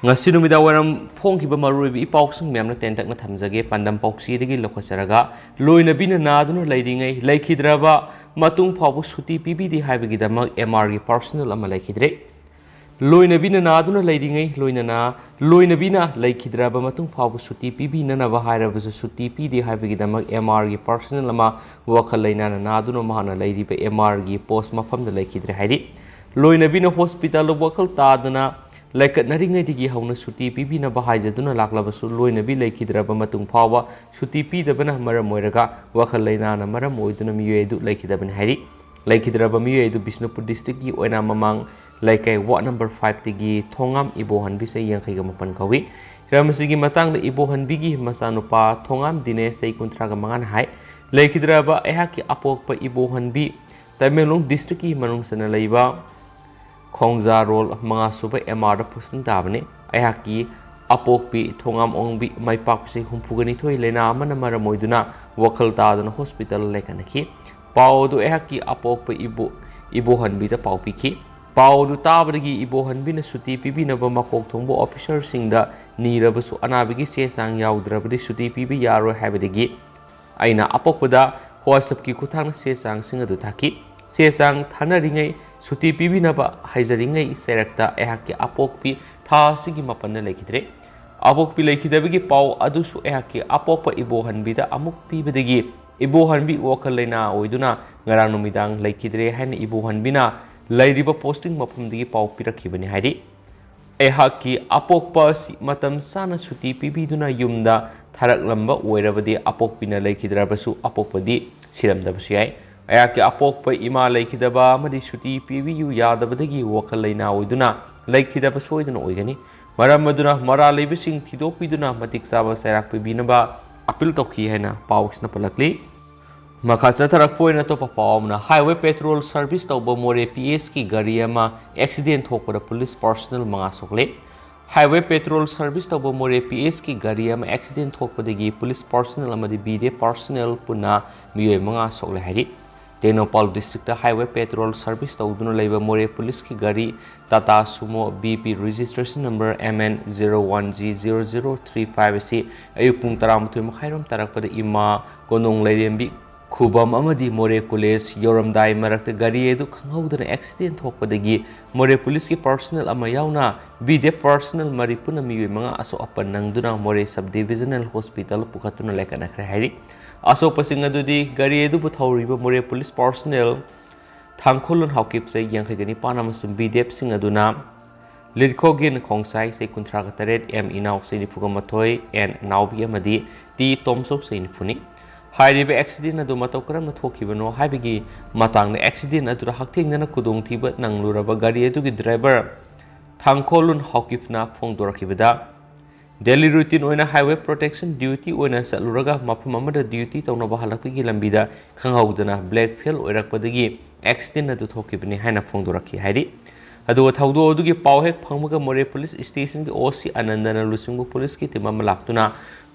ngasi numida waram phongkiba maruibi ipausung memna tentakna thamjage pandam pauksidagi lokhacharaga loina bina naduna leiringai laikhidraba matung phabu suti pibidi haibagidama MR gi personal ama laikhidre loina bina naduna leiringai loina bina laikhidraba matung phabu suti pibina na bahairabasu suti pidi haibagidama MR gi personal ama wakhal leina na naduna mahana leiriba MR gi post mafamda laikhidre hairi loina bina hospital wakhal tadana laikat naringai digi hauna suti pibi na bahajaduna laklabasu loinabi laikhidraba matung phawa suti pidabana maram oiraga wakhal leina na maram oiduna miyedu laikhidabani hairi laikhidraba miyedu Bisnupur district gi oina mamang laikai ward number 5 digi thongam ibohanbi sai yangkai ga mapan kawi ramasigi matang da ibohanbi gi masanupa thongam dine sai kuntra ga mangan hai laikhidraba ehaki apokpa ibohanbi Tamenglong district gi manung sana leiba Khongja rol mga suba MR da pusting tabane ayaki apokpi thongam ongbi mai pakse humpugani thoi lena amana maramoiduna wakhal tadana hospital lekanaki paudu ayaki apokpa ibo hanbi da paupiki paudu tabadagi ibo hanbi na suti pibi na ba makok thongbo officer singda nirabasu anabigi se sang yaudrabadi suti pibi yaro habadagi aina apokpada WhatsApp ki kuthang se sang singa du thaki se sang thana ringai suti pibi na ba haizaringai serakta ehaki apokpi tha sigi mapanna lekhidre apokpi lekhidabigi pau adusu ehaki apokpa ibo hanbi da amuk pibadagi ibo hanbi wakhal leina oiduna ngarang numidang lekhidre haina ibo hanbi na lairiba posting mapumdigi pau pirakhibani hairi ehaki apokpa matam sana suti pibi duna yumda tharaklamba oirabadi apokpina lekhidrabasu apokpadi siramdabasu yai ayaki apokpa ima laikhidaba amadi suti pibiyu yadabadagi wakhal leina oiduna laikhidaba soiduna oigani maram aduna mara leibising thidopiduna matik saba sairak pibinaba apil tokhi haina pausna palakli makha tharak poina to papaumna highway petrol service tawba moreh PS ki gari ama accident thokpada police personnel manga sokle highway petrol service tawba moreh PS ki gari ama accident thokpadagi police personnel amadi BD personnel puna miyoy manga sokle hari Tenopal district highway petrol service tawduna leiba moreh police ki gari Tata Sumo BP registration number MN01G0035 si ayupung 13 makhairom tarakpada ima konong leirembi khubam amadi moreh college yoramdai marakta gari edu khanghaudana accident thokpadagi moreh police ki personnel ama yauna BD personnel mari puna miyoy manga aso apan nangduna moreh subdivisional hospital pukhatuna lekana khre hairi Aso pasing adudi gari edu buthauriba moreh police personnel thangkholun haukip sai yangkhagani panamasum bidep sing aduna lidkhogin khongsai sai kuntra ga taret M inauk sai nifugamathoi and naubi amadi T tomsok sai nifuni hairiba accident adu matau karam thokibano haibigi matang accident adu hakthengna kudong thiba nangluraba gari edu gi driver thangkholun haukipna phongdorakibada Daily routine oina highway protection duty oina saluraga mafam amada duty tawna bahalakpigi lambida khanghaudana black field oirakpadagi accident adu thokibani haina phongdoraki hairi adu thawdo adugi pawhek phangmaga moreh police station gi OC Anandana Lusungbu police ki timam laktuna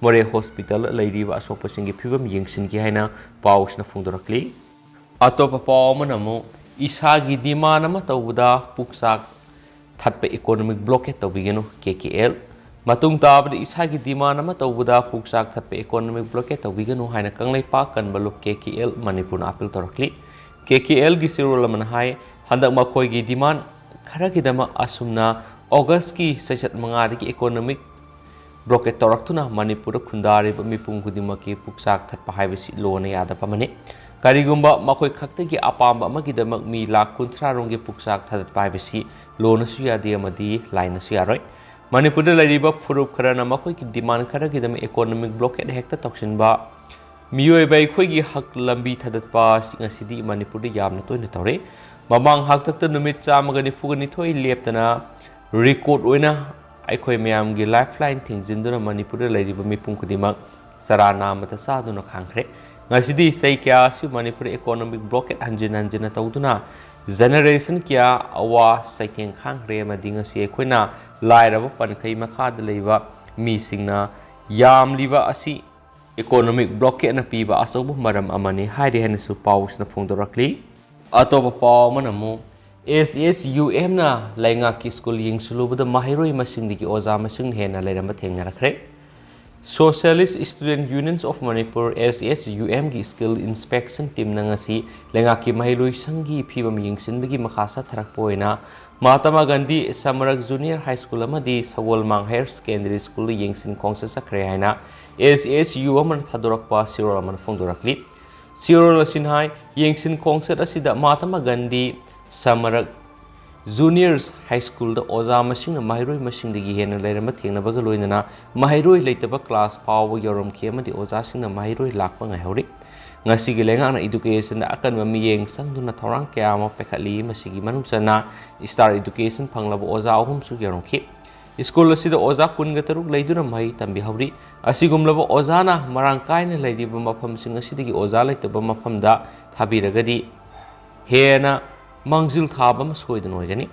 moreh hospital leiriba asopasingi phibam yengsingi haina pawsna phongdorakli atopa pawmanamo isagi dimanama tawbuda puksak thatpe economic blockade tawbigenu KKL Matung tabadi isagi demand ama tawbuda puksak thatpe economic blockade tawbiganu haina kanglai pa kanbalu KKL Manipur apil torakli KKL gi sirul man hai handak makhoi gi demand khara gi dama asumna August ki sesat mangadi ki economic blockade toraktuna Manipur khundari mipung kudimaki puksak thatpa haibisi lona yada pamane karigumba makhoi khakte gi apamba amagi damak mi lakh kunthra rongi puksak thatpa haibisi lona su yadi amadi line su yaroi Manipur da lariba furup kharana makhoi ki demand khara gi dam economic blockade hekta toksinba miyoi bai khoi gi hak lambi thadatpa singasidi Manipur da yamna toina tawre mamang hak takta numit chamagani fugani thoi leptana record oina aikhoi mayam gi lifeline thingjinduna Manipur da lariba mipung kudimak sarana mata saduna khangkhre ngasidi sei kya si Manipur economic blockade hanjina tawduna generation kya awa saikeng khangkhre madinga si aikhoina lairaba pankai makhada leiba mi singna yam liba asi economic blockade na piba asobu maram amani hairi hanisu pausna phongdorakli atoba paw manamu SSUM na laingaki school yingsulubada mahiroi masingdigi oza masing hena lairamba thengnarakre. Socialist Student Unions of Manipur SSUM gi skill inspection team na ngasi laingaki mahiroi sangi phibam yingsinbagi makhasa tharakpoina Mahatma Gandhi Samarak Junior High School amadi Sagolmang Higher Secondary School yingsin khongsa sakre haina SSUM man thadorakpa sirol man phongdorakli. Sirol asinhai yingsin khongsa asida Mahatma Gandhi Samarak Juniors High School da oza masing na mahiroi masing digi hena lairamba thengnabaga loinana mahiroi leitaba class pawa yorom khemadi oza sing na mahiroi lakpa ngaihori ngasigi lenga na education da akan mamiyeng sangduna thorang kya ma pekhali masigi manungsana star education phanglaba oza ahum su yorom khe school asida oza kunga taruk leiduna mai tambi hawri asigumlaba oza na marang kaina leidiba mafam sing asidigi oza leitaba mafam da thabiragadi hena Mangzil thabam soidan oigani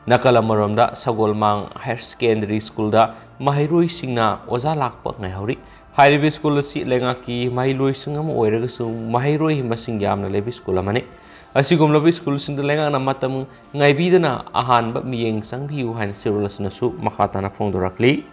nakala maromda Sagolmang Higher Secondary School da mahiroi singna oza lakpa ngaihori hairibi school si lengaki mahiroi singam oiraga su mahiroi masing yamna lebi school amane asigumlabi school sing lenga na matam ngaibidana ahanba miyeng sangbiu hain sirulasna su makhatana phongdorakli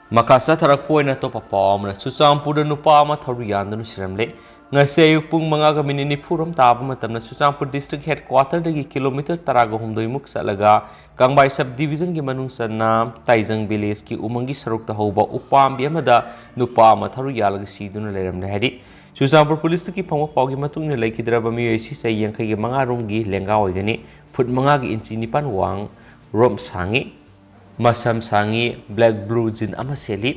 makasa tharak poina to papamna Chuchampur nupa ama thoriyan siramle Ngasi pung mga minini puram taba matamna Chuchampur District Headquarter dagi kilometer taraga humdoi muk salaga Kangbay Subdivision gi manungsan na Taizang Village ki umangi saruk ta hoba upambi amada nupa ama tharuyalaga siduna leiramna hadi Chuchampur Police ki phangwa pawgi matungna laikidraba miyoy si sa yangkai gi mga romgi lenga oigani phut mga gi inchi nipan wang rom sangi masam sangi black blue jean ama seli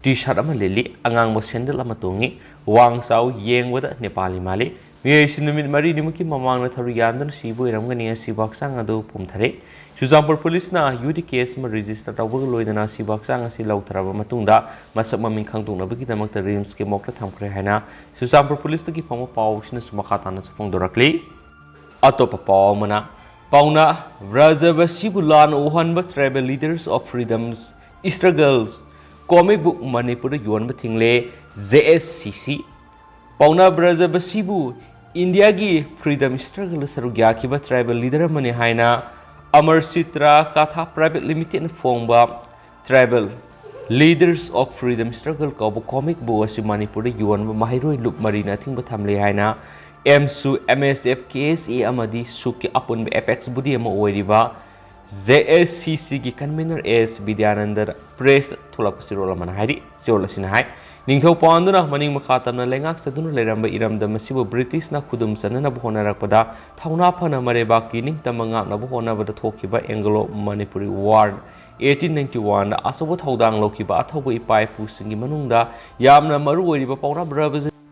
T-shirt ama lili angang mo sandal ama tungi wang sau yeng wada Nepali mali miyoy sinumit mari nimuki mamang na tharuyandan sibu iramgani sibaksang adu pumthare Chuchampur Police na UD case ma register tawbag loidana sibaksang asi lautaraba matungda masak maming khangtungna bagi damakta rims ke mokta thamkre haina Chuchampur Police ki phangma paw sina sumakhatana sapong dorakli atopa paw mana pauna Brajavasi bulan ohanba tribal leaders of freedoms struggles comic book Manipur yuan bathingle JSCC Pauna Brajavasibu India gi freedom struggle sarugya kiba tribal leader mani haina Amar Sitra Katha Private Limited Fongba tribal leaders of freedom struggle ko comic book asi Manipur yuan mahiroi loop marina thingba thamle haina MSU MSF KSA amadi suki apun apex budi ama oiriba JSCC ki convener S Vidyanandar press thulak sirola man hairi sirola sinhai ningthau panduna maning makhatamna lengak saduna leramba iramda masibu British na khudum sanana bhona rakpada thauna phana mareba ki ningtamanga na bhona bada thokiba Anglo Manipuri War 1891 da asobo thodang lokiba athobo ipai pusingi manungda yamna maru oiriba paura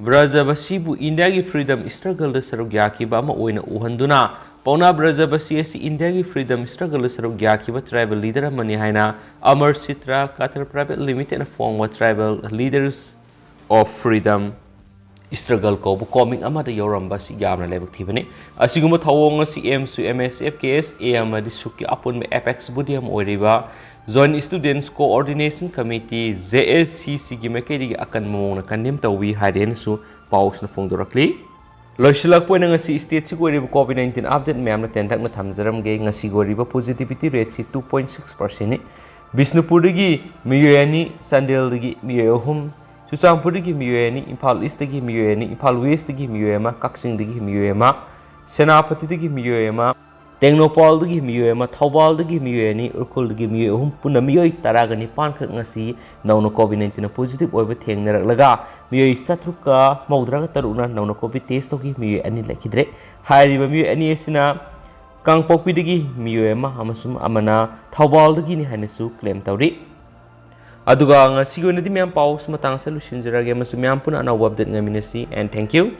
Brajavasibu India gi freedom struggle da sarugya kiba ama oina uhanduna Pauna Brajavasi asi India ki freedom struggle sarugya kiba tribal leader mani haina Amar Sitra Qatar Private Limited na form tribal leaders of freedom struggle ko bu coming amada yoramba si yamna lebak thibani asiguma thawong asi MSU MSF KSA amadi suki apun me apex budiam oiriba Joint Students Coordination Committee JSCC gi mekedi akan momona kanim tawi haden su paus na phongdorakli Loisilak po na ngasi state si gori COVID-19 update mayam na tentak na thamjaram ge ngasi gori ba positivity rate si 2.6% ni Bisnupur dagi miyoyani Sandel dagi miyoyahum Chuchampur dagi miyoyani Imphal East dagi miyoyani Imphal West dagi miyoyama Kaksing dagi miyoyama Senapati dagi miyoyama Tengnopal dagi miyoyama Thawbal dagi miyoyani Urkhul dagi miyoyahum puna miyoy taragani pankhak ngasi nauno COVID-19 na positive oiba thengnarak laga miyoy satruka maudraga taruna nauno COVID test togi miyoy ani lakidre hairiba miyoy ani asina Kangpokpi dagi miyoy ama amasum amana Thawbal dagi ni hanasu claim tawri aduga ngasi go nadi miyam paus matang sa lusinjarage amasum miyam puna anawab update ngaminasi and thank you